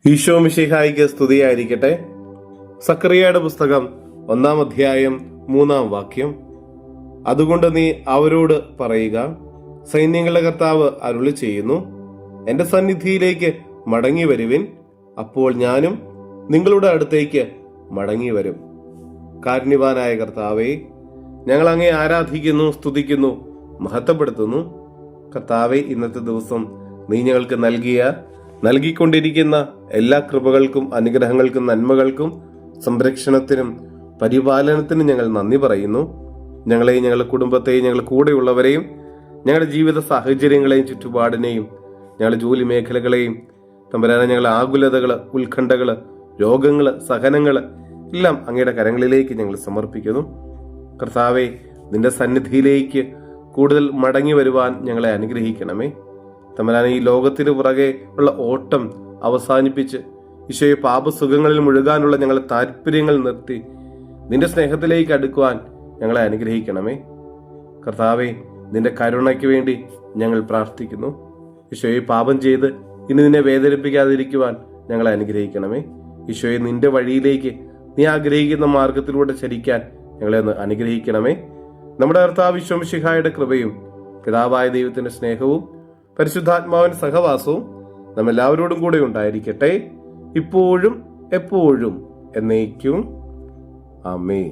ഈശോ മിശിഹായിക്ക് സ്തുതിയായിരിക്കട്ടെ. സക്കറിയയുടെ പുസ്തകം 1-ാം അധ്യായം 3-ാം വാക്യം. അതുകൊണ്ട് നീ അവരോട് പറയുക, സൈന്യങ്ങളുടെ കർത്താവ് അരുളി ചെയ്യുന്നു, എന്റെ സന്നിധിയിലേക്ക് മടങ്ങി വരുവിൻ, അപ്പോൾ ഞാനും നിങ്ങളുടെ അടുത്തേക്ക് മടങ്ങി വരും. കാരുണ്യവാനായ കർത്താവേ, ഞങ്ങൾ അങ്ങേ ആരാധിക്കുന്നു, സ്തുതിക്കുന്നു, മഹത്വപ്പെടുത്തുന്നു. കർത്താവേ, ഇന്നത്തെ ദിവസം നീ ഞങ്ങൾക്ക് നൽകിക്കൊണ്ടിരിക്കുന്ന എല്ലാ കൃപകൾക്കും അനുഗ്രഹങ്ങൾക്കും നന്മകൾക്കും സംരക്ഷണത്തിനും പരിപാലനത്തിനും ഞങ്ങൾ നന്ദി പറയുന്നു. ഞങ്ങളെയും ഞങ്ങളുടെ കുടുംബത്തെയും ഞങ്ങളുടെ കൂടെയുള്ളവരെയും ഞങ്ങളുടെ ജീവിത സാഹചര്യങ്ങളെയും ചുറ്റുപാടിനെയും ഞങ്ങളുടെ ജോലി മേഖലകളെയും തമ്പുരാനെ ഞങ്ങളുടെ ആകുലതകള്, ഉത്കണ്ഠകള്, രോഗങ്ങള്, സഹനങ്ങള് എല്ലാം അങ്ങയുടെ കരങ്ങളിലേക്ക് ഞങ്ങൾ സമർപ്പിക്കുന്നു. കർത്താവെ, നിന്റെ സന്നിധിയിലേക്ക് കൂടുതൽ മടങ്ങി വരുവാൻ ഞങ്ങളെ അനുഗ്രഹിക്കണമേ. തമ്പുരാനെ, ഈ ലോകത്തിന് പുറകെ ഉള്ള ഓട്ടം അവസാനിപ്പിച്ച് ഈശോയെ പാപസുഖങ്ങളിൽ മുഴുകാനുള്ള ഞങ്ങളുടെ താല്പര്യങ്ങൾ നിർത്തി നിന്റെ സ്നേഹത്തിലേക്ക് അടുക്കുവാൻ ഞങ്ങളെ അനുഗ്രഹിക്കണമേ. കർത്താവെ, നിന്റെ കരുണയ്ക്ക് വേണ്ടി ഞങ്ങൾ പ്രാർത്ഥിക്കുന്നു. ഈശോയെ, പാപം ചെയ്ത് ഇനി നിന്നെ വേദനിപ്പിക്കാതിരിക്കുവാൻ ഞങ്ങളെ അനുഗ്രഹിക്കണമേ. ഈശോയെ, നിന്റെ വഴിയിലേക്ക് നീ ആഗ്രഹിക്കുന്ന മാർഗത്തിലൂടെ ചരിക്കാൻ ഞങ്ങളെ ഒന്ന് അനുഗ്രഹിക്കണമേ. നമ്മുടെ കർത്താവ് ഈശോ മിശിഹായുടെ കൃപയും പിതാവായ ദൈവത്തിന്റെ സ്നേഹവും പരിശുദ്ധാത്മാവിന്റെ സഹവാസവും നമ്മെല്ലാവരോടും കൂടെ ഉണ്ടായിരിക്കട്ടെ, ഇപ്പോഴും എപ്പോഴും എന്നേക്കും. ആമേൻ.